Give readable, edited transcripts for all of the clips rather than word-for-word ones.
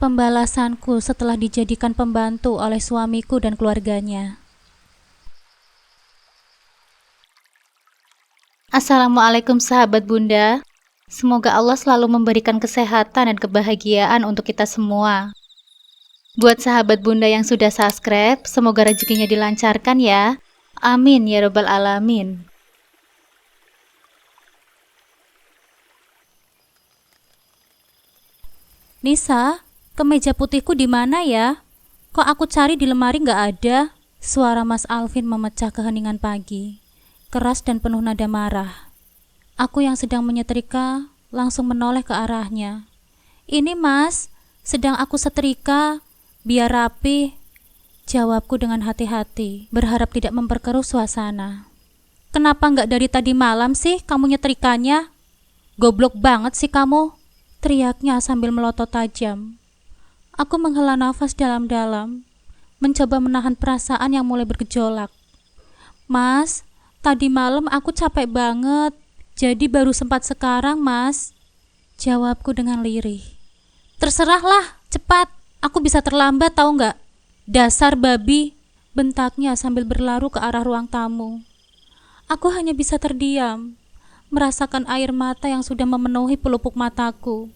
Pembalasanku setelah dijadikan pembantu oleh suamiku dan keluarganya. Assalamualaikum sahabat Bunda. Semoga Allah selalu memberikan kesehatan dan kebahagiaan untuk kita semua. Buat sahabat Bunda yang sudah subscribe, semoga rezekinya dilancarkan ya. Amin ya robbal alamin. Nisa, kemeja putihku di mana ya? Kok aku cari di lemari nggak ada? Suara Mas Alvin memecah keheningan pagi, keras dan penuh nada marah. Aku yang sedang menyetrika langsung menoleh ke arahnya. Ini Mas, sedang aku setrika, biar rapi. Jawabku dengan hati-hati, berharap tidak memperkeruh suasana. Kenapa nggak dari tadi malam sih kamu nyetrikanya? Goblok banget sih kamu, teriaknya sambil melotot tajam. Aku menghela nafas dalam-dalam, mencoba menahan perasaan yang mulai bergejolak. Mas, tadi malam aku capek banget, jadi baru sempat sekarang Mas, jawabku dengan lirih. Terserahlah, cepat, aku bisa terlambat tahu nggak? Dasar babi, bentaknya sambil berlaru ke arah ruang tamu. Aku hanya bisa terdiam, merasakan air mata yang sudah memenuhi pelupuk mataku.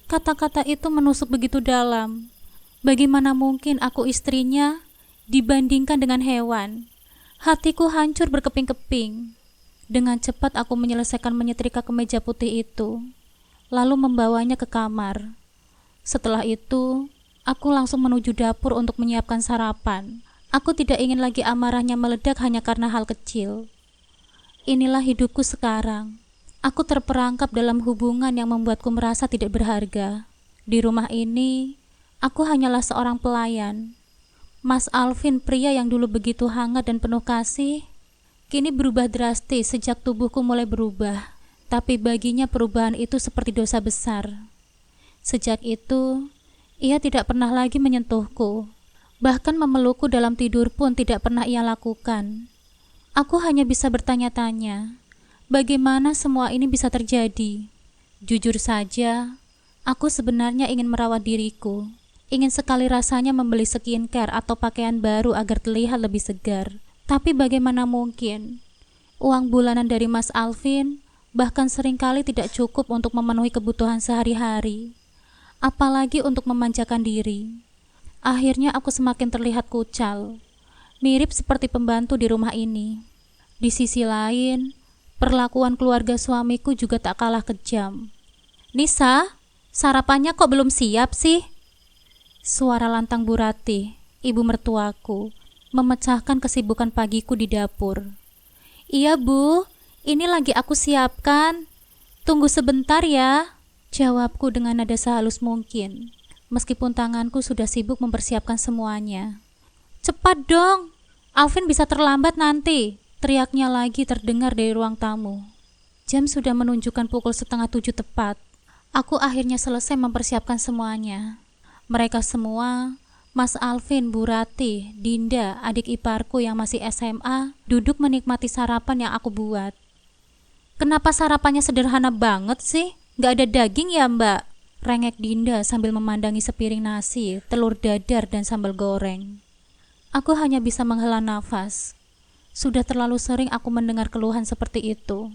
Kata-kata itu menusuk begitu dalam. Bagaimana mungkin aku istrinya dibandingkan dengan hewan? Hatiku hancur berkeping-keping. Dengan cepat aku menyelesaikan menyetrika kemeja putih itu, lalu membawanya ke kamar. Setelah itu, aku langsung menuju dapur untuk menyiapkan sarapan. Aku tidak ingin lagi amarahnya meledak hanya karena hal kecil. Inilah hidupku sekarang. Aku terperangkap dalam hubungan yang membuatku merasa tidak berharga. Di rumah ini, aku hanyalah seorang pelayan. Mas Alvin, pria yang dulu begitu hangat dan penuh kasih, kini berubah drastis sejak tubuhku mulai berubah. Tapi baginya perubahan itu seperti dosa besar. Sejak itu, ia tidak pernah lagi menyentuhku. Bahkan memelukku dalam tidur pun tidak pernah ia lakukan. Aku hanya bisa bertanya-tanya, bagaimana semua ini bisa terjadi? Jujur saja, aku sebenarnya ingin merawat diriku. Ingin sekali rasanya membeli skincare atau pakaian baru agar terlihat lebih segar. Tapi bagaimana mungkin? Uang bulanan dari Mas Alvin bahkan seringkali tidak cukup untuk memenuhi kebutuhan sehari-hari. Apalagi untuk memanjakan diri. Akhirnya aku semakin terlihat kucal. Mirip seperti pembantu di rumah ini. Di sisi lain, perlakuan keluarga suamiku juga tak kalah kejam. Nisa, sarapannya kok belum siap sih? Suara lantang Bu Ratih, ibu mertuaku, memecahkan kesibukan pagiku di dapur. Iya Bu, ini lagi aku siapkan. Tunggu sebentar ya, jawabku dengan nada sehalus mungkin, meskipun tanganku sudah sibuk mempersiapkan semuanya. Cepat dong, Alvin bisa terlambat nanti, teriaknya lagi terdengar dari ruang tamu. Jam sudah menunjukkan pukul 6:30 tepat. Aku akhirnya selesai mempersiapkan semuanya. Mereka semua, Mas Alvin, Bu Ratih, Dinda, adik iparku yang masih SMA, duduk menikmati sarapan yang aku buat. Kenapa sarapannya sederhana banget sih? Gak ada daging ya Mbak? Rengek Dinda sambil memandangi sepiring nasi, telur dadar, dan sambal goreng. Aku hanya bisa menghela nafas. Sudah terlalu sering aku mendengar keluhan seperti itu.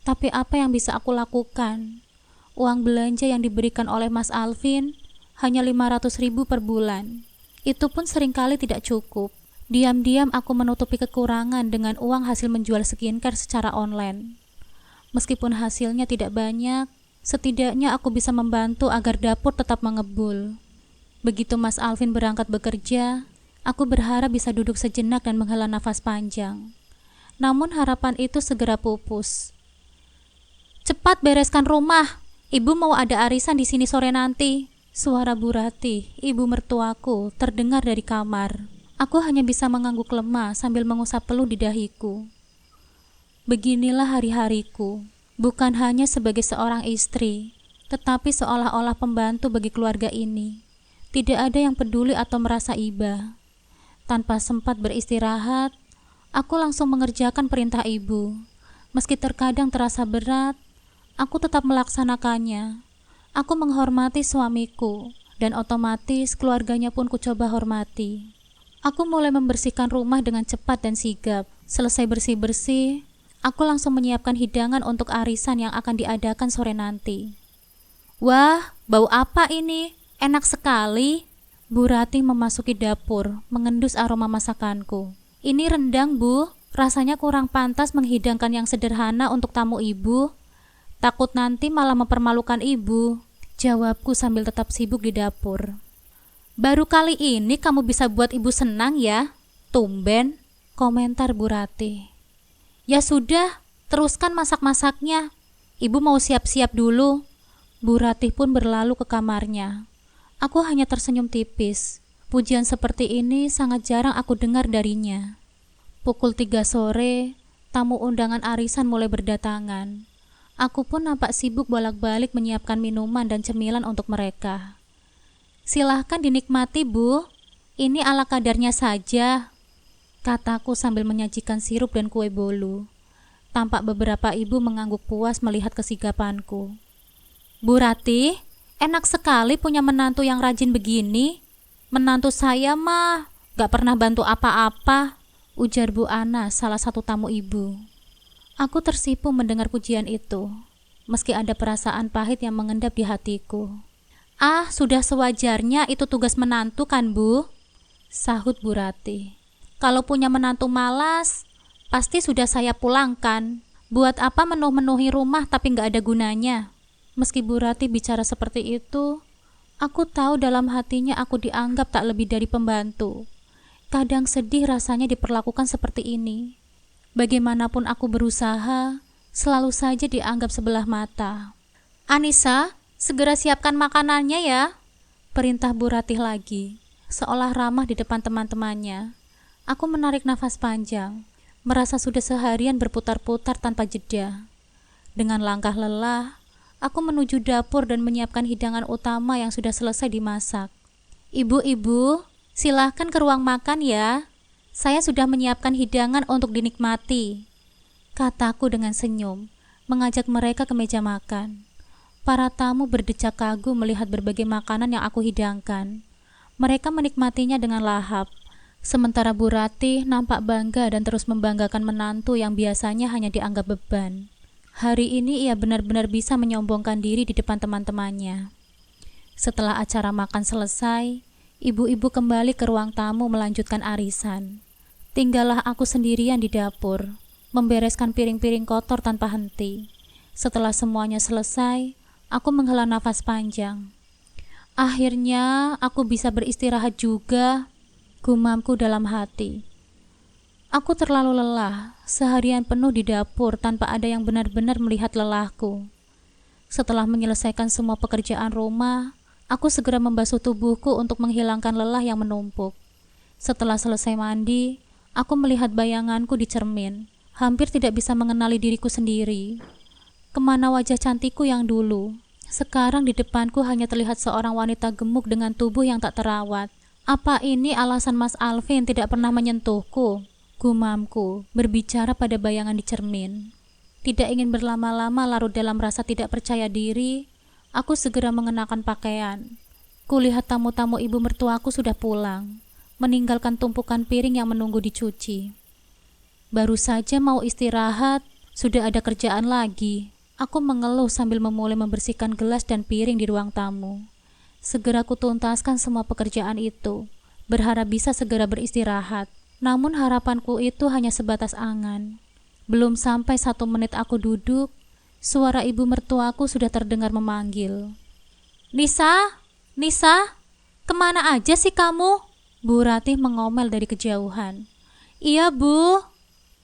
Tapi apa yang bisa aku lakukan? Uang belanja yang diberikan oleh Mas Alvin hanya 500.000 per bulan. Itu pun seringkali tidak cukup. Diam-diam aku menutupi kekurangan dengan uang hasil menjual skincare secara online. Meskipun hasilnya tidak banyak, setidaknya aku bisa membantu agar dapur tetap mengebul. Begitu Mas Alvin berangkat bekerja, aku berharap bisa duduk sejenak dan menghela nafas panjang. Namun harapan itu segera pupus. Cepat bereskan rumah, ibu mau ada arisan di sini sore nanti. Suara Bu Ratih, ibu mertuaku, terdengar dari kamar. Aku hanya bisa mengangguk lemah sambil mengusap peluh di dahiku. Beginilah hari-hariku, bukan hanya sebagai seorang istri, tetapi seolah-olah pembantu bagi keluarga ini. Tidak ada yang peduli atau merasa iba. Tanpa sempat beristirahat, aku langsung mengerjakan perintah ibu. Meski terkadang terasa berat, aku tetap melaksanakannya. Aku menghormati suamiku, dan otomatis keluarganya pun kucoba hormati. Aku mulai membersihkan rumah dengan cepat dan sigap. Selesai bersih-bersih, aku langsung menyiapkan hidangan untuk arisan yang akan diadakan sore nanti. Wah, bau apa ini? Enak sekali. Bu Ratih memasuki dapur, mengendus aroma masakanku. Ini rendang, Bu. Rasanya kurang pantas menghidangkan yang sederhana untuk tamu ibu. Takut nanti malah mempermalukan ibu, jawabku sambil tetap sibuk di dapur. Baru kali ini kamu bisa buat ibu senang ya? Tumben, komentar Bu Ratih. Ya sudah, teruskan masak-masaknya. Ibu mau siap-siap dulu. Bu Ratih pun berlalu ke kamarnya. Aku hanya tersenyum tipis. Pujian seperti ini sangat jarang aku dengar darinya. Pukul 3 sore, tamu undangan arisan mulai berdatangan. Aku pun nampak sibuk bolak-balik menyiapkan minuman dan cemilan untuk mereka. Silahkan dinikmati, Bu. Ini ala kadarnya saja, kataku sambil menyajikan sirup dan kue bolu. Tampak beberapa ibu mengangguk puas melihat kesigapanku. Bu Ratih, enak sekali punya menantu yang rajin begini. Menantu saya mah gak pernah bantu apa-apa, ujar Bu Ana, salah satu tamu ibu. Aku tersipu mendengar pujian itu, meski ada perasaan pahit yang mengendap di hatiku. Ah, sudah sewajarnya itu tugas menantu kan, Bu? Sahut Bu Ratih. Kalau punya menantu malas, pasti sudah saya pulangkan. Buat apa menuh-menuhi rumah tapi gak ada gunanya? Meski Bu Ratih bicara seperti itu, aku tahu dalam hatinya aku dianggap tak lebih dari pembantu. Kadang sedih rasanya diperlakukan seperti ini. Bagaimanapun aku berusaha, selalu saja dianggap sebelah mata. Anissa, segera siapkan makanannya ya, perintah Bu Ratih lagi, seolah ramah di depan teman-temannya. Aku menarik nafas panjang, merasa sudah seharian berputar-putar tanpa jeda. Dengan langkah lelah, aku menuju dapur dan menyiapkan hidangan utama yang sudah selesai dimasak. Ibu-ibu, silahkan ke ruang makan ya. Saya sudah menyiapkan hidangan untuk dinikmati, kataku dengan senyum, mengajak mereka ke meja makan. Para tamu berdecak kagum melihat berbagai makanan yang aku hidangkan. Mereka menikmatinya dengan lahap, sementara Bu Ratih nampak bangga dan terus membanggakan menantu yang biasanya hanya dianggap beban. Hari ini ia benar-benar bisa menyombongkan diri di depan teman-temannya. Setelah acara makan selesai, ibu-ibu kembali ke ruang tamu melanjutkan arisan. Tinggallah aku sendirian di dapur, membereskan piring-piring kotor tanpa henti. Setelah semuanya selesai, aku menghela nafas panjang. Akhirnya aku bisa beristirahat juga, gumamku dalam hati. Aku terlalu lelah, seharian penuh di dapur tanpa ada yang benar-benar melihat lelahku. Setelah menyelesaikan semua pekerjaan rumah, aku segera membasuh tubuhku untuk menghilangkan lelah yang menumpuk. Setelah selesai mandi, aku melihat bayanganku di cermin. Hampir tidak bisa mengenali diriku sendiri. Kemana wajah cantikku yang dulu? Sekarang di depanku hanya terlihat seorang wanita gemuk dengan tubuh yang tak terawat. Apa ini alasan Mas Alvin tidak pernah menyentuhku? Gumamku, berbicara pada bayangan di cermin. Tidak ingin berlama-lama larut dalam rasa tidak percaya diri, aku segera mengenakan pakaian. Kulihat tamu-tamu ibu mertuaku sudah pulang, meninggalkan tumpukan piring yang menunggu dicuci. Baru saja mau istirahat, sudah ada kerjaan lagi. Aku mengeluh sambil memulai membersihkan gelas dan piring di ruang tamu. Segera kutuntaskan semua pekerjaan itu, berharap bisa segera beristirahat. Namun harapanku itu hanya sebatas angan. Belum sampai 1 menit aku duduk, suara ibu mertuaku sudah terdengar memanggil. Nisa, Nisa, kemana aja sih kamu? Bu Ratih mengomel dari kejauhan. Iya Bu,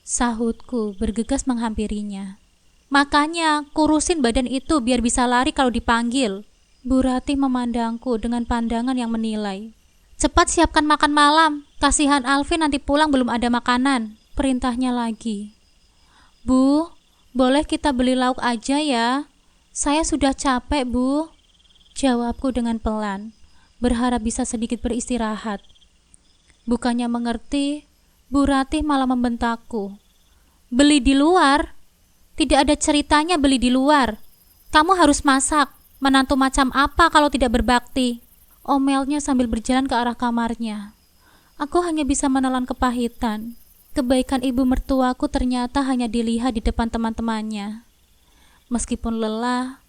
sahutku bergegas menghampirinya. Makanya kurusin badan itu biar bisa lari kalau dipanggil. Bu Ratih memandangku dengan pandangan yang menilai. Cepat siapkan makan malam, kasihan Alvin nanti pulang belum ada makanan, perintahnya lagi. Bu, boleh kita beli lauk aja ya? Saya sudah capek, Bu, jawabku dengan pelan, berharap bisa sedikit beristirahat. Bukannya mengerti, Bu Ratih malah membentakku. Beli di luar? Tidak ada ceritanya beli di luar. Kamu harus masak. Menantu macam apa kalau tidak berbakti? omelnya sambil berjalan ke arah kamarnya. Aku hanya bisa menelan kepahitan. Kebaikan ibu mertuaku ternyata hanya dilihat di depan teman-temannya. Meskipun lelah,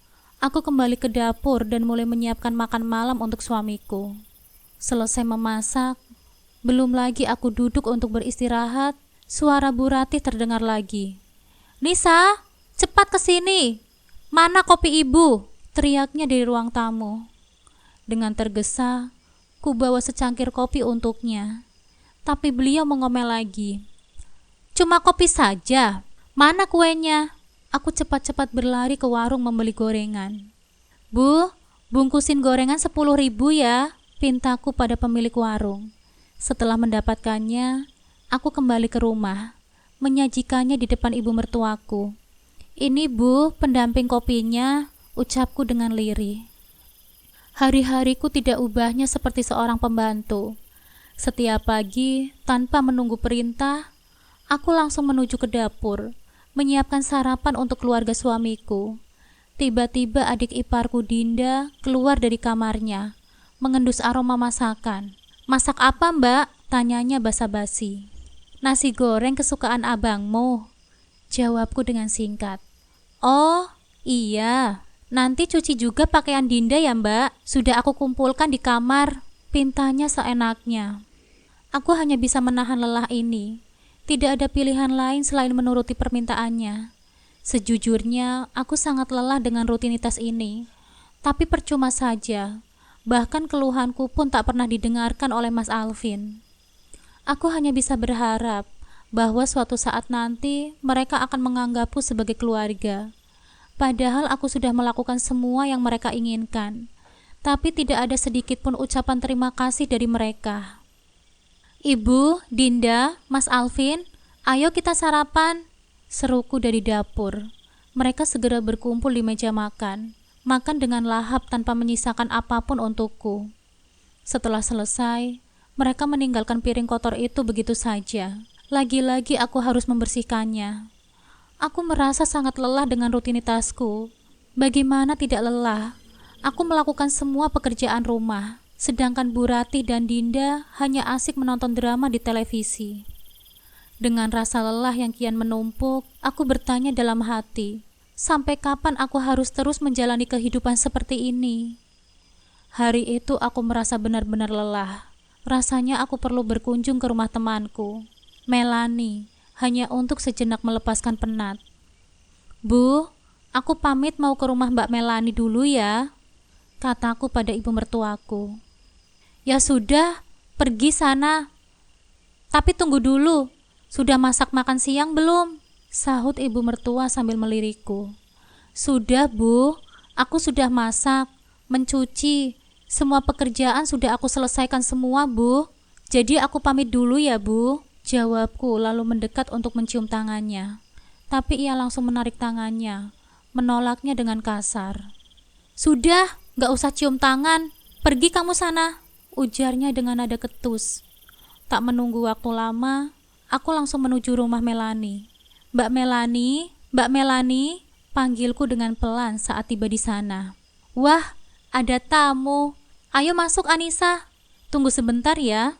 aku kembali ke dapur dan mulai menyiapkan makan malam untuk suamiku. Selesai memasak, belum lagi aku duduk untuk beristirahat, suara Bu Ratih terdengar lagi. "Nisa, cepat ke sini. Mana kopi ibu?" teriaknya dari ruang tamu. Dengan tergesa, ku bawa secangkir kopi untuknya. Tapi beliau mengomel lagi. "Cuma kopi saja. Mana kuenya?" Aku cepat-cepat berlari ke warung membeli gorengan. "Bu, bungkusin gorengan 10.000 ya," pintaku pada pemilik warung. Setelah mendapatkannya, aku kembali ke rumah, menyajikannya di depan ibu mertuaku. "Ini Bu, pendamping kopinya," ucapku dengan lirih. Hari-hariku tidak ubahnya seperti seorang pembantu. Setiap pagi, tanpa menunggu perintah, aku langsung menuju ke dapur, menyiapkan sarapan untuk keluarga suamiku. Tiba-tiba adik iparku Dinda keluar dari kamarnya, mengendus aroma masakan. "Masak apa, Mbak?" tanyanya basa-basi. "Nasi goreng kesukaan abangmu," jawabku dengan singkat. "Oh, iya. Nanti cuci juga pakaian Dinda ya, Mbak. Sudah aku kumpulkan di kamar," pintanya seenaknya. Aku hanya bisa menahan lelah ini. Tidak ada pilihan lain selain menuruti permintaannya. Sejujurnya, aku sangat lelah dengan rutinitas ini. Tapi percuma saja. Bahkan keluhanku pun tak pernah didengarkan oleh Mas Alvin. Aku hanya bisa berharap bahwa suatu saat nanti mereka akan menganggapku sebagai keluarga. Padahal aku sudah melakukan semua yang mereka inginkan, tapi tidak ada sedikit pun ucapan terima kasih dari mereka. "Ibu, Dinda, Mas Alvin, ayo kita sarapan," seruku dari dapur. Mereka segera berkumpul di meja makan dengan lahap tanpa menyisakan apapun untukku. Setelah selesai, mereka meninggalkan piring kotor itu begitu saja. Lagi-lagi aku harus membersihkannya. Aku merasa sangat lelah dengan rutinitasku. Bagaimana tidak lelah? Aku melakukan semua pekerjaan rumah, sedangkan Bu Ratih dan Dinda hanya asik menonton drama di televisi. Dengan rasa lelah yang kian menumpuk, aku bertanya dalam hati, sampai kapan aku harus terus menjalani kehidupan seperti ini? Hari itu aku merasa benar-benar lelah. Rasanya aku perlu berkunjung ke rumah temanku, Melani, hanya untuk sejenak melepaskan penat. "Bu, aku pamit mau ke rumah Mbak Melani dulu ya," kataku pada ibu mertuaku. "Ya sudah, pergi sana. Tapi tunggu dulu, sudah masak makan siang belum?" sahut ibu mertua sambil melirikku. "Sudah, Bu, aku sudah masak, mencuci, semua pekerjaan sudah aku selesaikan semua, Bu. Jadi aku pamit dulu ya, Bu," jawabku lalu mendekat untuk mencium tangannya. Tapi ia langsung menarik tangannya, menolaknya dengan kasar. "Sudah, gak usah cium tangan. Pergi kamu sana," ujarnya dengan nada ketus. Tak menunggu waktu lama, aku langsung menuju rumah Melani. "Mbak Melani, Mbak Melani," panggilku dengan pelan saat tiba di sana. "Wah, ada tamu. Ayo masuk, Anissa. Tunggu sebentar ya.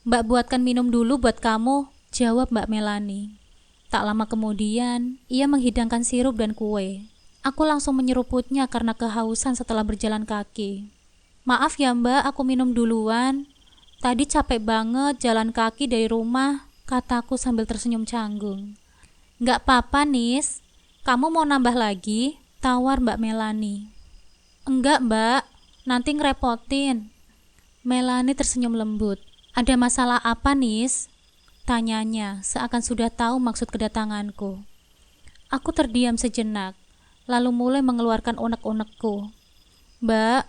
Mbak buatkan minum dulu buat kamu," jawab Mbak Melani. Tak lama kemudian, ia menghidangkan sirup dan kue. Aku langsung menyeruputnya karena kehausan setelah berjalan kaki. "Maaf ya Mbak, aku minum duluan. Tadi capek banget jalan kaki dari rumah," kataku sambil tersenyum canggung. "Nggak apa-apa, Nis. Kamu mau nambah lagi?" tawar Mbak Melani. "Enggak Mbak, nanti ngerepotin." Melani tersenyum lembut. "Ada masalah apa, Nis?" tanyanya, seakan sudah tahu maksud kedatanganku. Aku terdiam sejenak, lalu mulai mengeluarkan unek-unekku. "Mbak,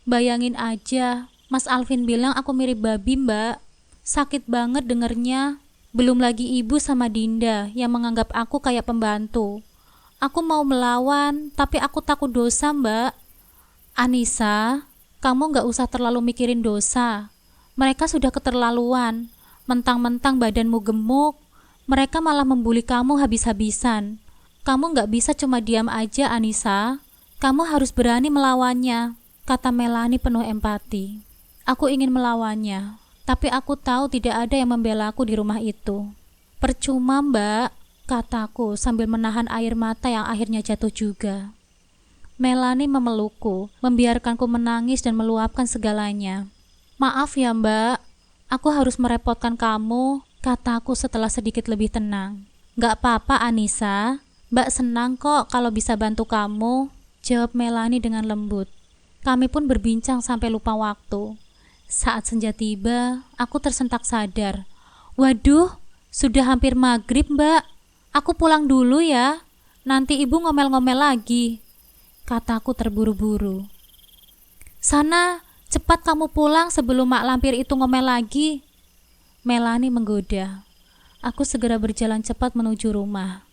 bayangin aja, Mas Alvin bilang aku mirip babi, Mbak. Sakit banget dengernya. Belum lagi ibu sama Dinda yang menganggap aku kayak pembantu. Aku mau melawan, tapi aku takut dosa, Mbak." "Anissa, kamu gak usah terlalu mikirin dosa. Mereka sudah keterlaluan. Mentang-mentang badanmu gemuk, mereka malah membuli kamu habis-habisan. Kamu gak bisa cuma diam aja, Anissa. Kamu harus berani melawannya," kata Melani penuh empati. Aku ingin melawannya, tapi aku tahu tidak ada yang membela aku di rumah itu. Percuma, Mbak, kataku sambil menahan air mata yang akhirnya jatuh juga. Melani memelukku, membiarkanku menangis dan meluapkan segalanya. Maaf ya, Mbak, aku harus merepotkan kamu, kataku setelah sedikit lebih tenang. Gak apa-apa, Anissa. Mbak senang kok kalau bisa bantu kamu, jawab Melani dengan lembut. Kami pun berbincang sampai lupa waktu. Saat senja tiba, aku tersentak sadar. Waduh, sudah hampir maghrib, Mbak. Aku pulang dulu ya. Nanti ibu ngomel-ngomel lagi, kataku terburu-buru. Sana, cepat kamu pulang sebelum mak lampir itu ngomel lagi, Melani menggoda. Aku segera berjalan cepat menuju rumah.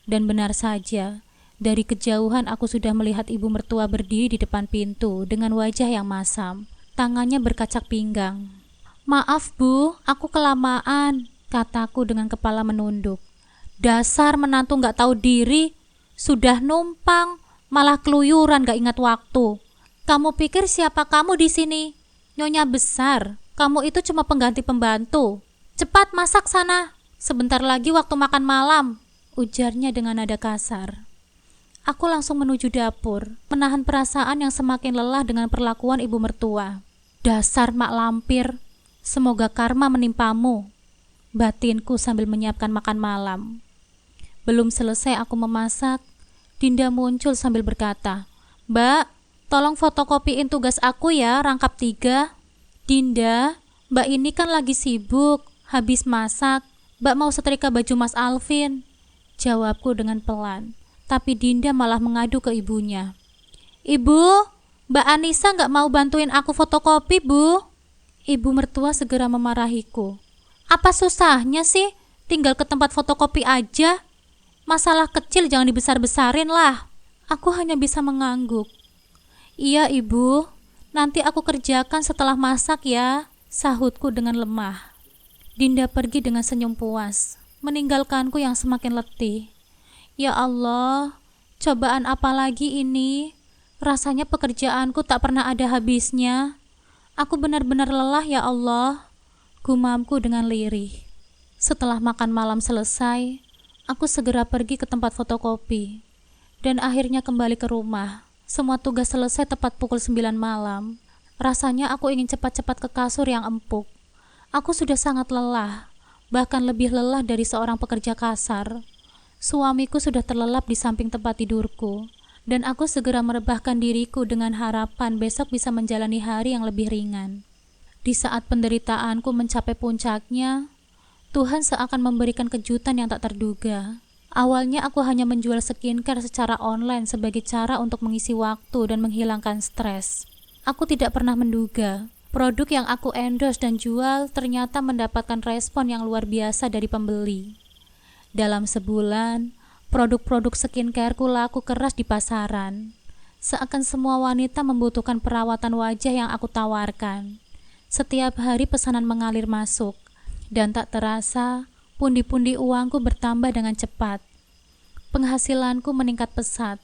Dan benar saja, dari kejauhan aku sudah melihat ibu mertua berdiri di depan pintu dengan wajah yang masam. Tangannya berkacak pinggang. Maaf Bu, aku kelamaan, kataku dengan kepala menunduk. Dasar menantu gak tahu diri, sudah numpang, malah keluyuran gak ingat waktu. Kamu pikir siapa kamu di sini? Nyonya besar, kamu itu cuma pengganti pembantu. Cepat masak sana, sebentar lagi waktu makan malam, ujarnya dengan nada kasar. Aku langsung menuju dapur, menahan perasaan yang semakin lelah dengan perlakuan ibu mertua. Dasar mak lampir, semoga karma menimpamu, batinku sambil menyiapkan makan malam. Belum selesai aku memasak, Dinda muncul sambil berkata, Mbak, tolong fotokopiin tugas aku ya, rangkap 3. Dinda, Mbak ini kan lagi sibuk, habis masak, Mbak mau setrika baju Mas Alvin, jawabku dengan pelan. Tapi Dinda malah mengadu ke ibunya. Ibu, Mbak Anissa gak mau bantuin aku fotokopi, Bu. Ibu mertua segera memarahiku. Apa susahnya sih? Tinggal ke tempat fotokopi aja. Masalah kecil jangan dibesar-besarin lah. Aku hanya bisa mengangguk. Iya, Ibu. Nanti aku kerjakan setelah masak ya, sahutku dengan lemah. Dinda pergi dengan senyum puas, meninggalkanku yang semakin letih. Ya Allah, cobaan apa lagi ini? Rasanya pekerjaanku tak pernah ada habisnya. Aku benar-benar lelah ya Allah, gumamku dengan lirih. Setelah makan malam selesai, aku segera pergi ke tempat fotokopi. Dan akhirnya kembali ke rumah. Semua tugas selesai tepat pukul 9 malam. Rasanya aku ingin cepat-cepat ke kasur yang empuk. Aku sudah sangat lelah, bahkan lebih lelah dari seorang pekerja kasar. Suamiku sudah terlelap di samping tempat tidurku, dan aku segera merebahkan diriku dengan harapan besok bisa menjalani hari yang lebih ringan. Di saat penderitaanku mencapai puncaknya, Tuhan seakan memberikan kejutan yang tak terduga. Awalnya aku hanya menjual skincare secara online sebagai cara untuk mengisi waktu dan menghilangkan stres. Aku tidak pernah menduga produk yang aku endorse dan jual ternyata mendapatkan respon yang luar biasa dari pembeli. Dalam sebulan, produk-produk skincareku laku keras di pasaran. Seakan semua wanita membutuhkan perawatan wajah yang aku tawarkan. Setiap hari pesanan mengalir masuk, dan tak terasa pundi-pundi uangku bertambah dengan cepat. Penghasilanku meningkat pesat,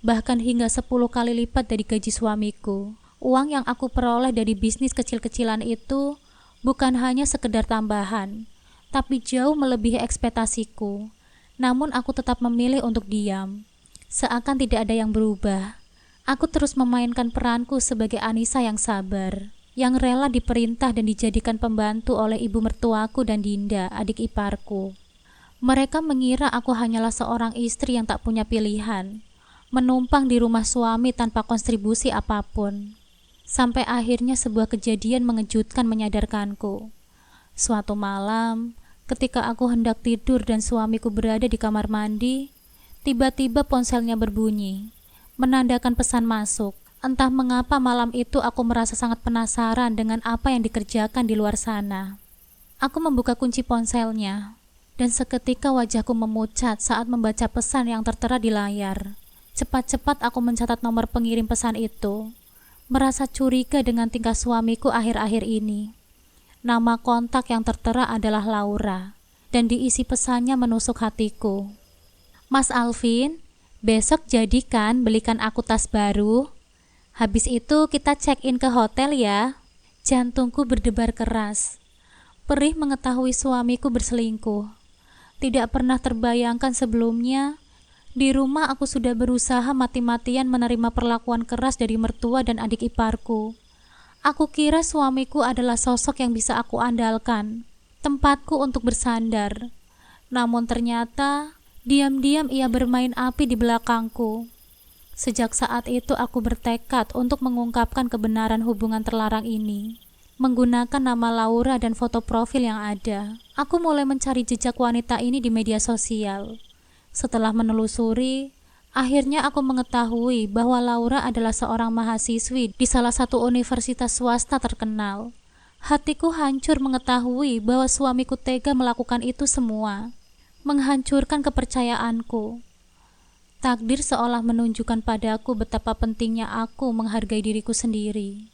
bahkan hingga 10 kali lipat dari gaji suamiku. Uang yang aku peroleh dari bisnis kecil-kecilan itu bukan hanya sekedar tambahan, tapi jauh melebihi ekspektasiku. Namun aku tetap memilih untuk diam. Seakan tidak ada yang berubah. Aku terus memainkan peranku sebagai Anissa yang sabar, yang rela diperintah dan dijadikan pembantu oleh ibu mertuaku dan Dinda, adik iparku. Mereka mengira aku hanyalah seorang istri yang tak punya pilihan, menumpang di rumah suami tanpa kontribusi apapun. Sampai akhirnya sebuah kejadian mengejutkan menyadarkanku. Suatu malam, ketika aku hendak tidur dan suamiku berada di kamar mandi, tiba-tiba ponselnya berbunyi, menandakan pesan masuk. Entah mengapa malam itu aku merasa sangat penasaran dengan apa yang dikerjakan di luar sana. Aku membuka kunci ponselnya, dan seketika wajahku memucat saat membaca pesan yang tertera di layar. Cepat-cepat aku mencatat nomor pengirim pesan itu, merasa curiga dengan tingkah suamiku akhir-akhir ini. Nama kontak yang tertera adalah Laura, dan diisi pesannya menusuk hatiku. Mas Alvin, besok jadikan belikan aku tas baru. Habis itu kita check-in ke hotel ya, Jantungku berdebar keras. Perih mengetahui suamiku berselingkuh. Tidak pernah terbayangkan sebelumnya, di rumah aku sudah berusaha mati-matian menerima perlakuan keras dari mertua dan adik iparku. Aku kira suamiku adalah sosok yang bisa aku andalkan, tempatku untuk bersandar. Namun ternyata, diam-diam ia bermain api di belakangku. Sejak saat itu aku bertekad untuk mengungkapkan kebenaran hubungan terlarang ini. Menggunakan nama Laura dan foto profil yang ada, aku mulai mencari jejak wanita ini di media sosial. Setelah menelusuri, akhirnya aku mengetahui bahwa Laura adalah seorang mahasiswi di salah satu universitas swasta terkenal. Hatiku hancur mengetahui bahwa suamiku tega melakukan itu semua, menghancurkan kepercayaanku. Takdir seolah menunjukkan padaku betapa pentingnya aku menghargai diriku sendiri.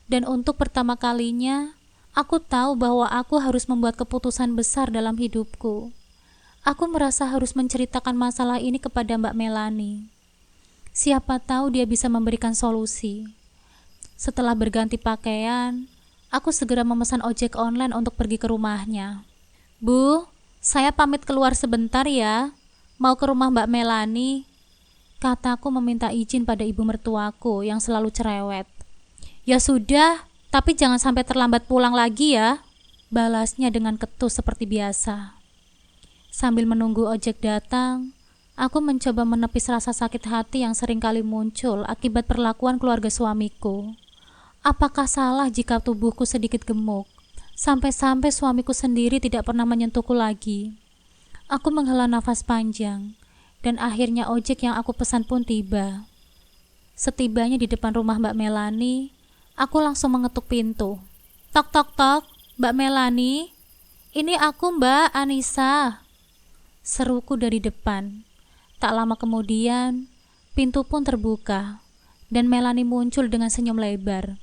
Dan untuk pertama kalinya, aku tahu bahwa aku harus membuat keputusan besar dalam hidupku. Aku merasa harus menceritakan masalah ini kepada Mbak Melani. Siapa tahu dia bisa memberikan solusi. Setelah berganti pakaian, aku segera memesan ojek online untuk pergi ke rumahnya. "Bu, saya pamit keluar sebentar ya. Mau ke rumah Mbak Melani," kataku meminta izin pada ibu mertuaku yang selalu cerewet. "Ya sudah, tapi jangan sampai terlambat pulang lagi ya," balasnya dengan ketus seperti biasa. Sambil menunggu ojek datang, aku mencoba menepis rasa sakit hati yang seringkali muncul akibat perlakuan keluarga suamiku. Apakah salah jika tubuhku sedikit gemuk? Sampai-sampai suamiku sendiri tidak pernah menyentuhku lagi. Aku menghela nafas panjang, dan akhirnya ojek yang aku pesan pun tiba. Setibanya di depan rumah Mbak Melani, aku langsung mengetuk pintu. "Tok tok tok, Mbak Melani. Ini aku, Mbak Anissa," seruku dari depan. Tak lama kemudian, pintu pun terbuka, dan Melani muncul dengan senyum lebar.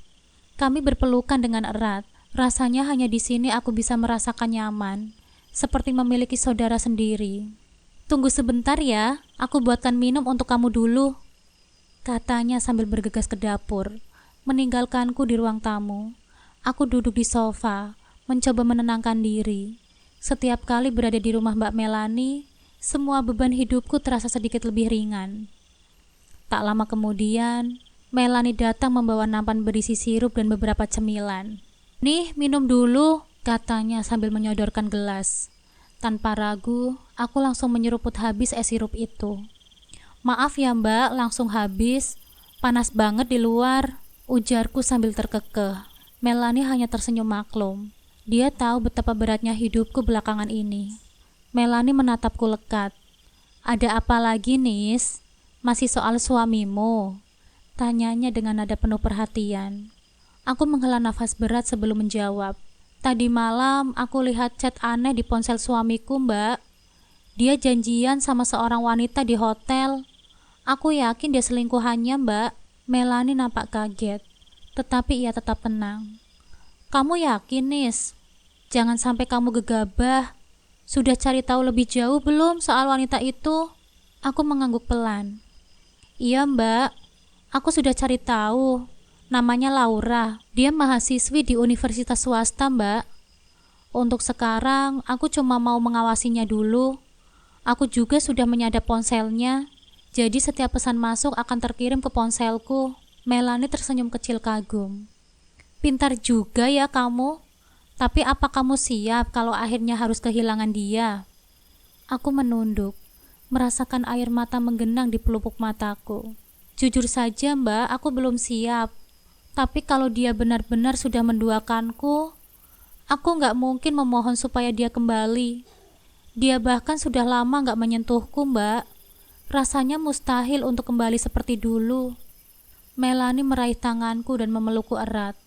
Kami berpelukan dengan erat. Rasanya hanya di sini aku bisa merasakan nyaman, seperti memiliki saudara sendiri. "Tunggu sebentar ya, aku buatkan minum untuk kamu dulu," katanya sambil bergegas ke dapur. Meninggalkanku di ruang tamu. Aku duduk di sofa, mencoba menenangkan diri. Setiap kali berada di rumah Mbak Melani, semua beban hidupku terasa sedikit lebih ringan. Tak lama kemudian, Melani datang membawa nampan berisi sirup dan beberapa cemilan. "Nih, minum dulu," katanya sambil menyodorkan gelas. Tanpa ragu, aku langsung menyeruput habis es sirup itu. "Maaf ya Mbak, langsung habis. Panas banget di luar," ujarku sambil terkekeh. Melani hanya tersenyum maklum. Dia tahu betapa beratnya hidupku belakangan ini. Melani menatapku lekat. "Ada apa lagi, Nis? Masih soal suamimu?" tanyanya dengan nada penuh perhatian. Aku menghela nafas berat sebelum menjawab. "Tadi malam aku lihat chat aneh di ponsel suamiku, Mbak. Dia janjian sama seorang wanita di hotel. Aku yakin dia selingkuhannya, Mbak." Melani nampak kaget, tetapi ia tetap tenang. "Kamu yakin, Nis? Jangan sampai kamu gegabah. Sudah cari tahu lebih jauh belum soal wanita itu?" Aku mengangguk pelan. "Iya, Mbak. Aku sudah cari tahu. Namanya Laura. Dia mahasiswi di universitas swasta, Mbak. Untuk sekarang, aku cuma mau mengawasinya dulu. Aku juga sudah menyadap ponselnya. Jadi setiap pesan masuk akan terkirim ke ponselku." Melani tersenyum kecil kagum. "Pintar juga ya kamu. Tapi apa kamu siap kalau akhirnya harus kehilangan dia?" Aku menunduk, merasakan air mata menggenang di pelupuk mataku. "Jujur saja Mbak, aku belum siap. Tapi kalau dia benar-benar sudah menduakanku, aku nggak mungkin memohon supaya dia kembali. Dia bahkan sudah lama nggak menyentuhku, Mbak. Rasanya mustahil untuk kembali seperti dulu." Melani meraih tanganku dan memelukku erat.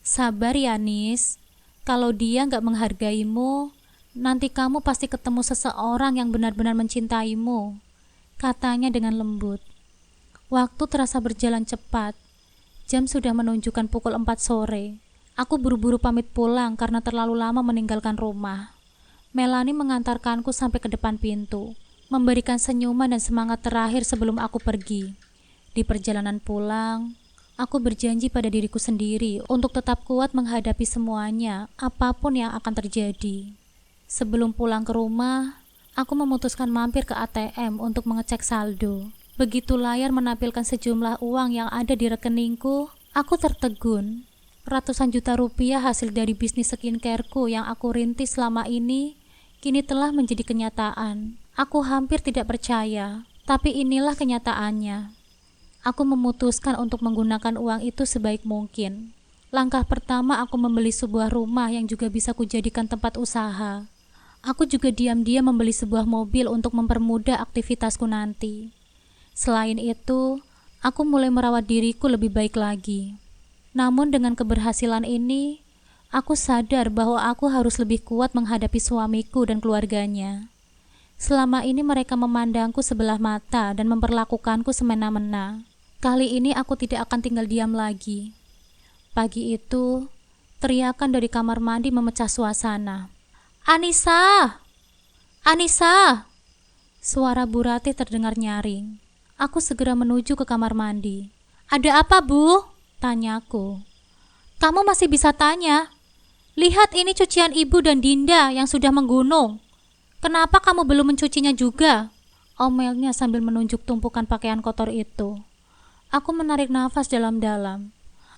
"Sabar ya, Nis. Kalau dia nggak menghargaimu, nanti kamu pasti ketemu seseorang yang benar-benar mencintaimu," katanya dengan lembut. Waktu terasa berjalan cepat. Jam sudah menunjukkan pukul 4 sore. Aku buru-buru pamit pulang karena terlalu lama meninggalkan rumah. Melani mengantarkanku sampai ke depan pintu, memberikan senyuman dan semangat terakhir sebelum aku pergi. Di perjalanan pulang, Aku berjanji pada diriku sendiri untuk tetap kuat menghadapi semuanya, apapun yang akan terjadi. Sebelum pulang ke rumah, aku memutuskan mampir ke ATM untuk mengecek saldo. Begitu layar menampilkan sejumlah uang yang ada di rekeningku, aku tertegun. Ratusan juta rupiah hasil dari bisnis skincareku yang aku rintis selama ini, kini telah menjadi kenyataan. Aku hampir tidak percaya, tapi inilah kenyataannya. Aku memutuskan untuk menggunakan uang itu sebaik mungkin. Langkah pertama, aku membeli sebuah rumah yang juga bisa kujadikan tempat usaha. Aku juga diam-diam membeli sebuah mobil untuk mempermudah aktivitasku nanti. Selain itu, aku mulai merawat diriku lebih baik lagi. Namun dengan keberhasilan ini, aku sadar bahwa aku harus lebih kuat menghadapi suamiku dan keluarganya. Selama ini mereka memandangku sebelah mata dan memperlakukanku semena-mena. Kali ini aku tidak akan tinggal diam lagi. Pagi itu, teriakan dari kamar mandi memecah suasana. "Anissa! Anissa!" Suara Bu Ratih terdengar nyaring. Aku segera menuju ke kamar mandi. "Ada apa, Bu?" tanyaku. "Kamu masih bisa tanya? Lihat ini cucian Ibu dan Dinda yang sudah menggunung. Kenapa kamu belum mencucinya juga?" omelnya sambil menunjuk tumpukan pakaian kotor itu. Aku menarik nafas dalam-dalam.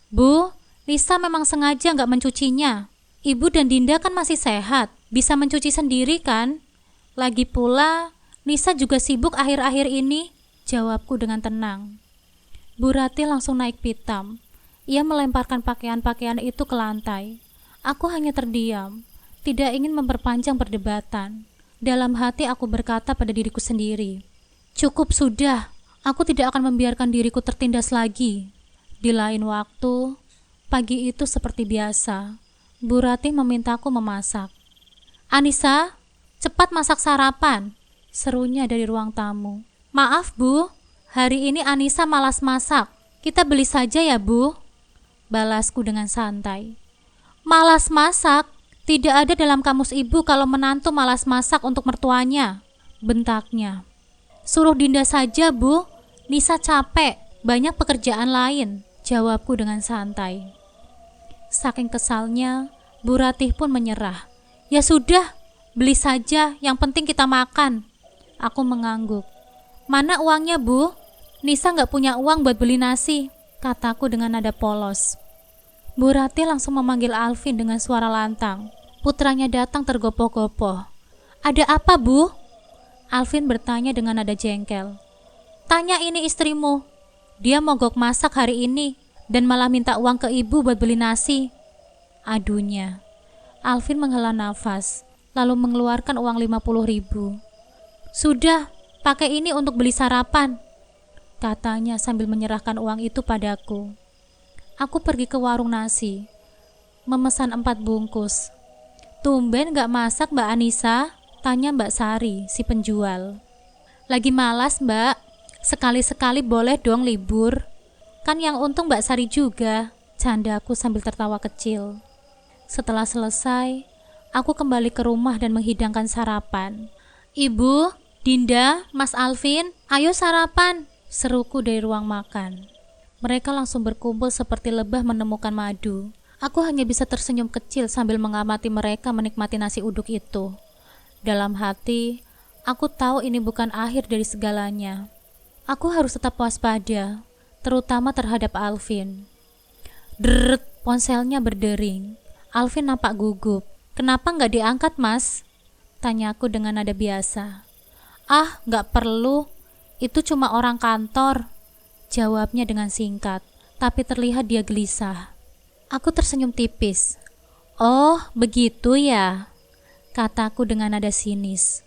"Bu, Lisa memang sengaja nggak mencucinya. Ibu dan Dinda kan masih sehat, bisa mencuci sendiri kan? Lagi pula, Lisa juga sibuk akhir-akhir ini," jawabku dengan tenang. Bu Ratih langsung naik pitam. Ia melemparkan pakaian-pakaian itu ke lantai. Aku hanya terdiam, tidak ingin memperpanjang perdebatan. Dalam hati aku berkata pada diriku sendiri, "Cukup sudah. Aku tidak akan membiarkan diriku tertindas lagi." Di lain waktu, pagi itu seperti biasa, Bu Ratih memintaku memasak. "Anissa, cepat masak sarapan," serunya dari ruang tamu. "Maaf Bu, hari ini Anissa malas masak. Kita beli saja ya Bu," balasku dengan santai. "Malas masak? Tidak ada dalam kamus Ibu kalau menantu malas masak untuk mertuanya," bentaknya. "Suruh Dinda saja Bu, Nisa capek, banyak pekerjaan lain," jawabku dengan santai. Saking kesalnya, Bu Ratih pun menyerah. "Ya sudah, beli saja, yang penting kita makan." Aku mengangguk. "Mana uangnya Bu? Nisa nggak punya uang buat beli nasi," kataku dengan nada polos. Bu Ratih langsung memanggil Alvin dengan suara lantang. Putranya datang tergopoh-gopoh. "Ada apa Bu?" Alvin bertanya dengan nada jengkel. "Tanya ini istrimu. Dia mogok masak hari ini dan malah minta uang ke Ibu buat beli nasi," adunya. Alvin menghela nafas, lalu mengeluarkan uang 50.000. "Sudah, pakai ini untuk beli sarapan," katanya sambil menyerahkan uang itu padaku. Aku pergi ke warung nasi, memesan 4 bungkus. "Tumben gak masak Mbak Anissa?" tanya Mbak Sari, si penjual. "Lagi malas Mbak, sekali-sekali boleh dong libur. Kan yang untung Mbak Sari juga," candaku sambil tertawa kecil. Setelah selesai, aku kembali ke rumah dan menghidangkan sarapan. "Ibu, Dinda, Mas Alvin, ayo sarapan," seruku dari ruang makan. Mereka langsung berkumpul seperti lebah menemukan madu. Aku hanya bisa tersenyum kecil sambil mengamati mereka menikmati nasi uduk itu. Dalam hati, aku tahu ini bukan akhir dari segalanya. Aku harus tetap waspada, terutama terhadap Alvin. Deret, ponselnya berdering. Alvin nampak gugup. "Kenapa nggak diangkat Mas?" tanyaku dengan nada biasa. "Ah, nggak perlu. Itu cuma orang kantor," jawabnya dengan singkat, tapi terlihat dia gelisah. Aku tersenyum tipis. "Oh, begitu ya," kataku dengan nada sinis.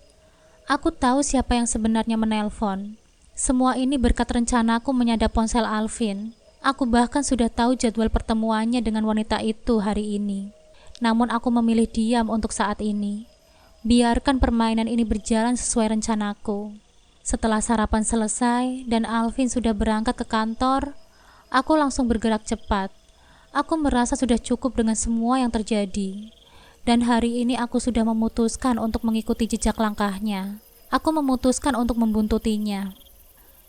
Aku tahu siapa yang sebenarnya menelpon. Semua ini berkat rencanaku menyadap ponsel Alvin. Aku bahkan sudah tahu jadwal pertemuannya dengan wanita itu hari ini. Namun aku memilih diam untuk saat ini. Biarkan permainan ini berjalan sesuai rencanaku. Setelah sarapan selesai dan Alvin sudah berangkat ke kantor, aku langsung bergerak cepat. Aku merasa sudah cukup dengan semua yang terjadi. Dan hari ini aku sudah memutuskan untuk mengikuti jejak langkahnya. Aku memutuskan untuk membuntutinya.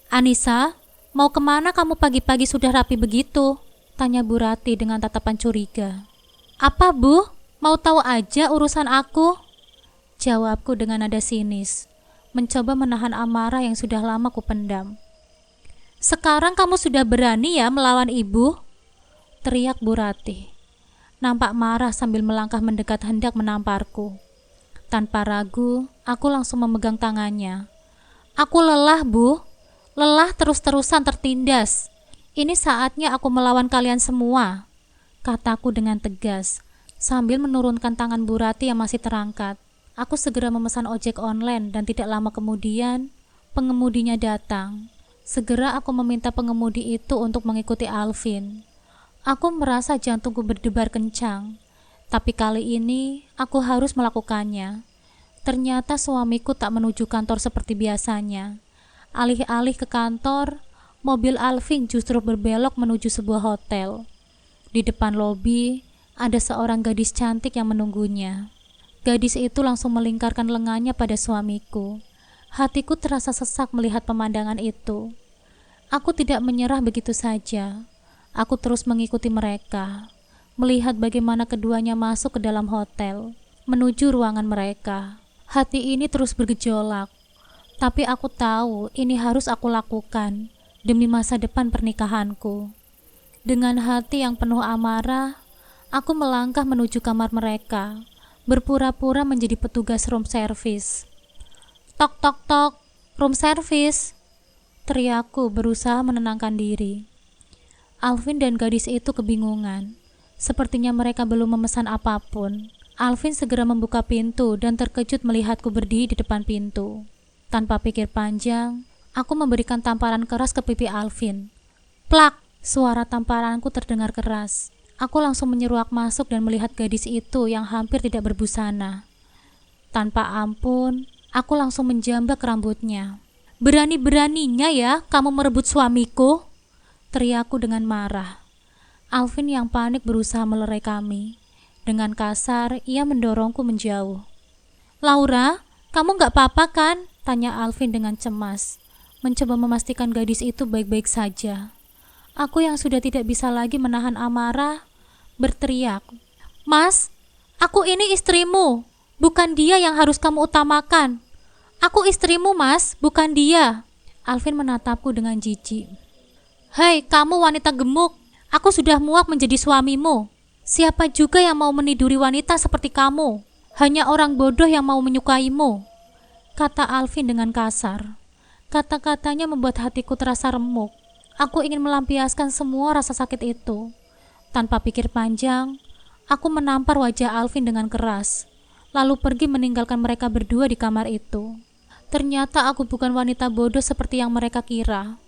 "Anissa, Mau kemana kamu pagi-pagi sudah rapi begitu? Tanya Bu Rati dengan tatapan curiga. Apa Bu? Mau tahu aja urusan aku? Jawabku dengan nada sinis, mencoba menahan amarah yang sudah lama kupendam. Sekarang kamu sudah berani ya melawan ibu? Teriak Bu Rati. Nampak marah sambil melangkah mendekat hendak menamparku. Tanpa ragu, aku langsung memegang tangannya. Aku lelah, Bu. Lelah terus-terusan tertindas. Ini saatnya aku melawan kalian semua, kataku dengan tegas, sambil menurunkan tangan Bu Rati yang masih terangkat. Aku segera memesan ojek online dan tidak lama kemudian, pengemudinya datang. Segera aku meminta pengemudi itu untuk mengikuti Alvin. Aku merasa jantungku berdebar kencang, tapi kali ini aku harus melakukannya. Ternyata suamiku tak menuju kantor seperti biasanya. Alih-alih ke kantor, mobil Alvin justru berbelok menuju sebuah hotel. Di depan lobi, ada seorang gadis cantik yang menunggunya. Gadis itu langsung melingkarkan lengannya pada suamiku. Hatiku terasa sesak melihat pemandangan itu. Aku tidak menyerah begitu saja. Aku terus mengikuti mereka, melihat bagaimana keduanya masuk ke dalam hotel, menuju ruangan mereka. Hati ini terus bergejolak, tapi aku tahu ini harus aku lakukan demi masa depan pernikahanku. Dengan hati yang penuh amarah, aku melangkah menuju kamar mereka, berpura-pura menjadi petugas room service. Tok tok tok, room service, teriakku berusaha menenangkan diri. Alvin dan gadis itu kebingungan. Sepertinya mereka belum memesan apapun. Alvin segera membuka pintu dan terkejut melihatku berdiri di depan pintu. Tanpa pikir panjang, aku memberikan tamparan keras ke pipi Alvin. Plak! Suara tamparanku terdengar keras. Aku langsung menyeruak masuk dan melihat gadis itu yang hampir tidak berbusana. Tanpa ampun, aku langsung menjambak rambutnya. Berani-beraninya ya kamu merebut suamiku? Teriakku dengan marah. Alvin yang panik berusaha melerai kami. Dengan kasar, ia mendorongku menjauh. Laura, kamu gak apa-apa kan? Tanya Alvin dengan cemas, mencoba memastikan gadis itu baik-baik saja. Aku yang sudah tidak bisa lagi menahan amarah, berteriak. Mas, aku ini istrimu, bukan dia yang harus kamu utamakan. Aku istrimu, Mas, bukan dia. Alvin menatapku dengan jijik. Hei, kamu wanita gemuk, aku sudah muak menjadi suamimu. Siapa juga yang mau meniduri wanita seperti kamu? Hanya orang bodoh yang mau menyukaimu, kata Alvin dengan kasar. Kata-katanya membuat hatiku terasa remuk. Aku ingin melampiaskan semua rasa sakit itu. Tanpa pikir panjang, aku menampar wajah Alvin dengan keras, lalu pergi meninggalkan mereka berdua di kamar itu. Ternyata aku bukan wanita bodoh seperti yang mereka kira.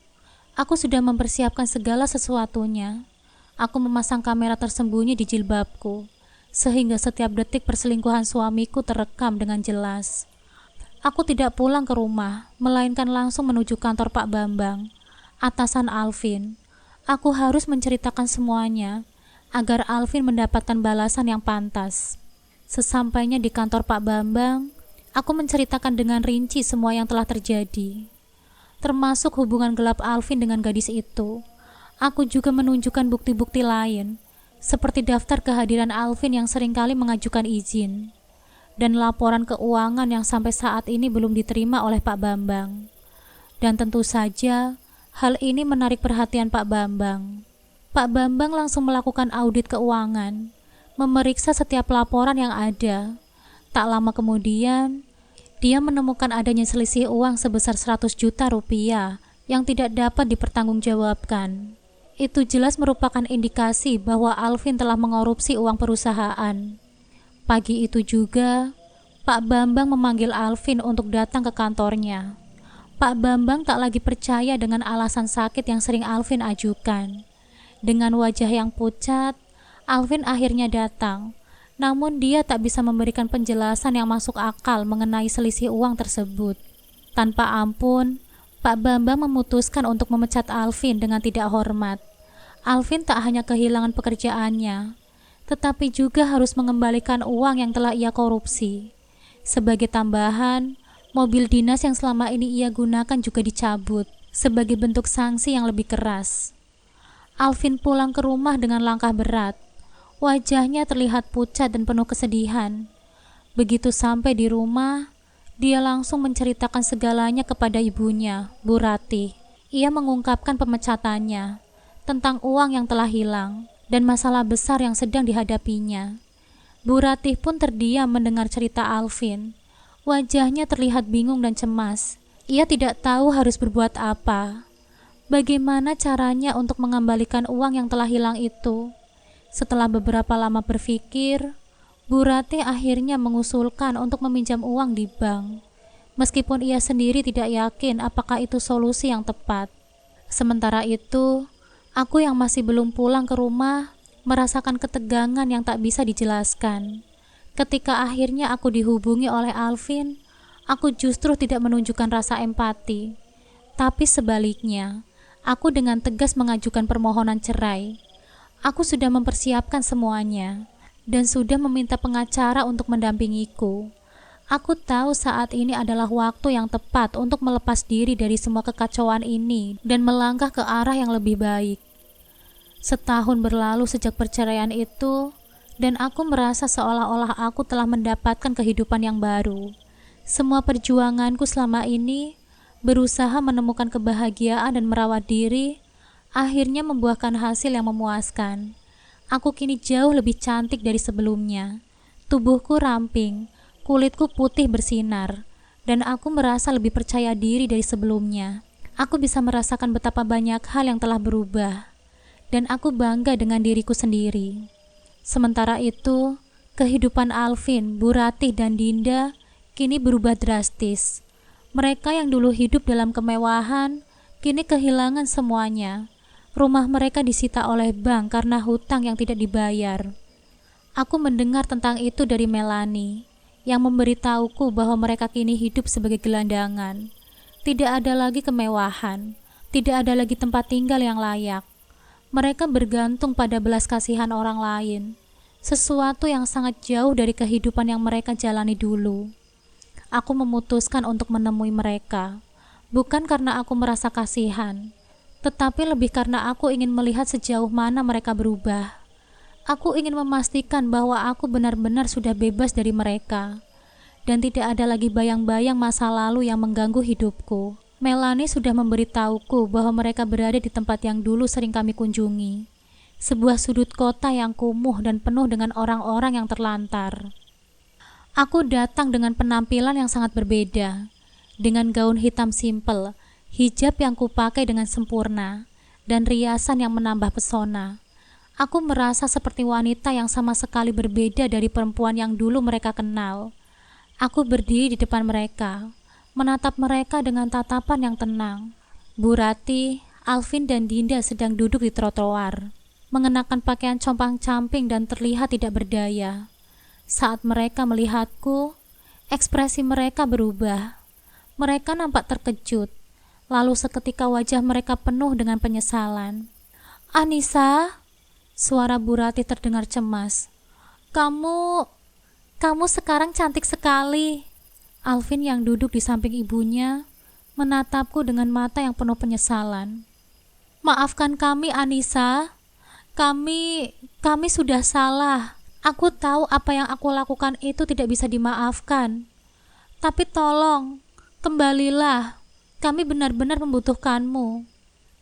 Aku sudah mempersiapkan segala sesuatunya. Aku memasang kamera tersembunyi di jilbabku, sehingga setiap detik perselingkuhan suamiku terekam dengan jelas. Aku tidak pulang ke rumah, melainkan langsung menuju kantor Pak Bambang, atasan Alvin. Aku harus menceritakan semuanya, agar Alvin mendapatkan balasan yang pantas. Sesampainya di kantor Pak Bambang, aku menceritakan dengan rinci semua yang telah terjadi, termasuk hubungan gelap Alvin dengan gadis itu. Aku juga menunjukkan bukti-bukti lain, seperti daftar kehadiran Alvin yang seringkali mengajukan izin, dan laporan keuangan yang sampai saat ini belum diterima oleh Pak Bambang. Dan tentu saja, hal ini menarik perhatian Pak Bambang. Pak Bambang langsung melakukan audit keuangan, memeriksa setiap laporan yang ada. Tak lama kemudian, dia menemukan adanya selisih uang sebesar 100 juta rupiah yang tidak dapat dipertanggungjawabkan. Itu jelas merupakan indikasi bahwa Alvin telah mengorupsi uang perusahaan. Pagi itu juga, Pak Bambang memanggil Alvin untuk datang ke kantornya. Pak Bambang tak lagi percaya dengan alasan sakit yang sering Alvin ajukan. Dengan wajah yang pucat, Alvin akhirnya datang. Namun dia tak bisa memberikan penjelasan yang masuk akal mengenai selisih uang tersebut. Tanpa ampun, Pak Bambang memutuskan untuk memecat Alvin dengan tidak hormat. Alvin tak hanya kehilangan pekerjaannya, tetapi juga harus mengembalikan uang yang telah ia korupsi. Sebagai tambahan, mobil dinas yang selama ini ia gunakan juga dicabut. sebagai bentuk sanksi yang lebih keras. Alvin pulang ke rumah dengan langkah berat. Wajahnya terlihat pucat dan penuh kesedihan. Begitu sampai di rumah, dia langsung menceritakan segalanya kepada ibunya, Bu Ratih. Ia mengungkapkan pemecatannya, tentang uang yang telah hilang, dan masalah besar yang sedang dihadapinya. Bu Ratih pun terdiam mendengar cerita Alvin. Wajahnya terlihat bingung dan cemas. Ia tidak tahu harus berbuat apa. Bagaimana caranya untuk mengembalikan uang yang telah hilang itu? Setelah beberapa lama berpikir, Bu Ratih akhirnya mengusulkan untuk meminjam uang di bank. Meskipun ia sendiri tidak yakin apakah itu solusi yang tepat. Sementara itu, aku yang masih belum pulang ke rumah merasakan ketegangan yang tak bisa dijelaskan. Ketika akhirnya aku dihubungi oleh Alvin, aku justru tidak menunjukkan rasa empati. Tapi sebaliknya, aku dengan tegas mengajukan permohonan cerai. Aku sudah mempersiapkan semuanya dan sudah meminta pengacara untuk mendampingiku. Aku tahu saat ini adalah waktu yang tepat untuk melepas diri dari semua kekacauan ini dan melangkah ke arah yang lebih baik. Setahun berlalu sejak perceraian itu, dan aku merasa seolah-olah aku telah mendapatkan kehidupan yang baru. Semua perjuanganku selama ini, berusaha menemukan kebahagiaan dan merawat diri, akhirnya membuahkan hasil yang memuaskan. Aku kini jauh lebih cantik dari sebelumnya. Tubuhku ramping, kulitku putih bersinar, dan aku merasa lebih percaya diri dari sebelumnya. Aku bisa merasakan betapa banyak hal yang telah berubah, dan aku bangga dengan diriku sendiri. Sementara itu, kehidupan Alvin, Bu Ratih, dan Dinda kini berubah drastis. Mereka yang dulu hidup dalam kemewahan, kini kehilangan semuanya. Rumah mereka disita oleh bank karena hutang yang tidak dibayar. Aku mendengar tentang itu dari Melanie, yang memberitahuku bahwa mereka kini hidup sebagai gelandangan. Tidak ada lagi kemewahan, tidak ada lagi tempat tinggal yang layak. Mereka bergantung pada belas kasihan orang lain, sesuatu yang sangat jauh dari kehidupan yang mereka jalani dulu. Aku memutuskan untuk menemui mereka, bukan karena aku merasa kasihan, tetapi lebih karena aku ingin melihat sejauh mana mereka berubah. Aku ingin memastikan bahwa aku benar-benar sudah bebas dari mereka, dan tidak ada lagi bayang-bayang masa lalu yang mengganggu hidupku. Melanie sudah memberitahuku bahwa mereka berada di tempat yang dulu sering kami kunjungi, sebuah sudut kota yang kumuh dan penuh dengan orang-orang yang terlantar. Aku datang dengan penampilan yang sangat berbeda, dengan gaun hitam simpel, hijab yang kupakai dengan sempurna, dan riasan yang menambah pesona. Aku merasa seperti wanita yang sama sekali berbeda dari perempuan yang dulu mereka kenal. Aku berdiri di depan mereka, menatap mereka dengan tatapan yang tenang. Bu Ratih, Alvin, dan Dinda sedang duduk di trotoar, mengenakan pakaian compang-camping dan terlihat tidak berdaya. Saat mereka melihatku, ekspresi mereka berubah. Mereka nampak terkejut, lalu seketika wajah mereka penuh dengan penyesalan. "Anissa," suara Bu Ratih terdengar cemas. Kamu sekarang cantik sekali." Alvin yang duduk di samping ibunya menatapku dengan mata yang penuh penyesalan. "Maafkan kami, Anissa. Kami sudah salah. Aku tahu apa yang aku lakukan itu tidak bisa dimaafkan. Tapi tolong, kembalilah. Kami benar-benar membutuhkanmu."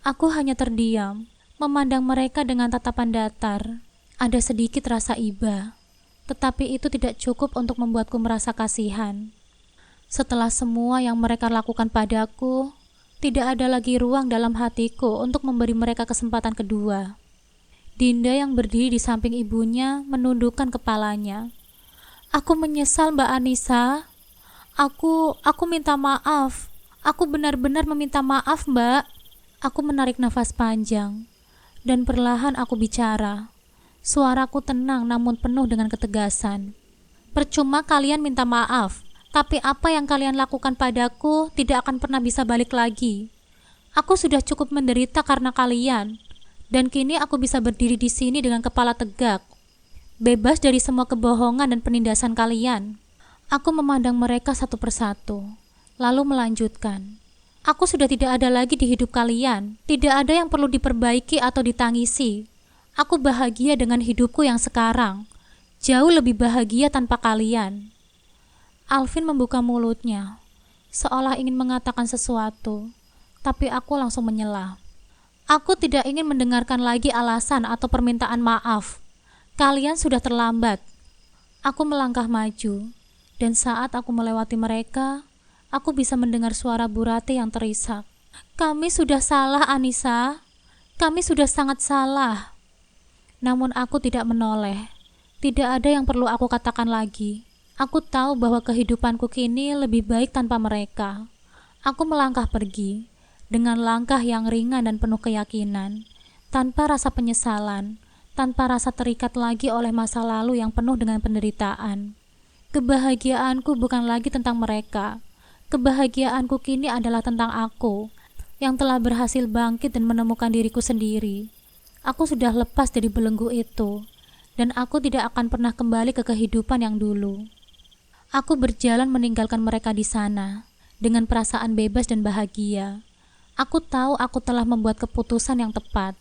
Aku hanya terdiam, memandang mereka dengan tatapan datar. Ada sedikit rasa iba, tetapi itu tidak cukup untuk membuatku merasa kasihan. Setelah semua yang mereka lakukan padaku, tidak ada lagi ruang dalam hatiku untuk memberi mereka kesempatan kedua. Dinda yang berdiri di samping ibunya menundukkan kepalanya. "Aku menyesal, Mbak Anissa. Aku minta maaf. Aku benar-benar meminta maaf, Mbak." Aku menarik nafas panjang, dan perlahan aku bicara. Suaraku tenang namun penuh dengan ketegasan. "Percuma kalian minta maaf. Tapi apa yang kalian lakukan padaku tidak akan pernah bisa balik lagi. Aku sudah cukup menderita karena kalian, dan kini aku bisa berdiri di sini dengan kepala tegak, bebas dari semua kebohongan dan penindasan kalian." Aku memandang mereka satu persatu, lalu melanjutkan. Aku sudah tidak ada lagi di hidup kalian. Tidak ada yang perlu diperbaiki atau ditangisi. Aku bahagia dengan hidupku yang sekarang. Jauh lebih bahagia tanpa kalian. Alvin membuka mulutnya, seolah ingin mengatakan sesuatu, tapi aku langsung menyela. Aku tidak ingin mendengarkan lagi alasan atau permintaan maaf. Kalian sudah terlambat. Aku melangkah maju, dan saat aku melewati mereka, aku bisa mendengar suara Bu Rati yang terisak. Kami sudah salah, Anissa. Kami sudah sangat salah. Namun aku tidak menoleh. Tidak ada yang perlu aku katakan lagi. Aku tahu bahwa kehidupanku kini lebih baik tanpa mereka. Aku melangkah pergi, dengan langkah yang ringan dan penuh keyakinan, tanpa rasa penyesalan, tanpa rasa terikat lagi oleh masa lalu yang penuh dengan penderitaan. Kebahagiaanku bukan lagi tentang mereka. Kebahagiaanku kini adalah tentang aku, yang telah berhasil bangkit dan menemukan diriku sendiri. Aku sudah lepas dari belenggu itu, dan aku tidak akan pernah kembali ke kehidupan yang dulu. Aku berjalan meninggalkan mereka di sana, dengan perasaan bebas dan bahagia. Aku tahu aku telah membuat keputusan yang tepat.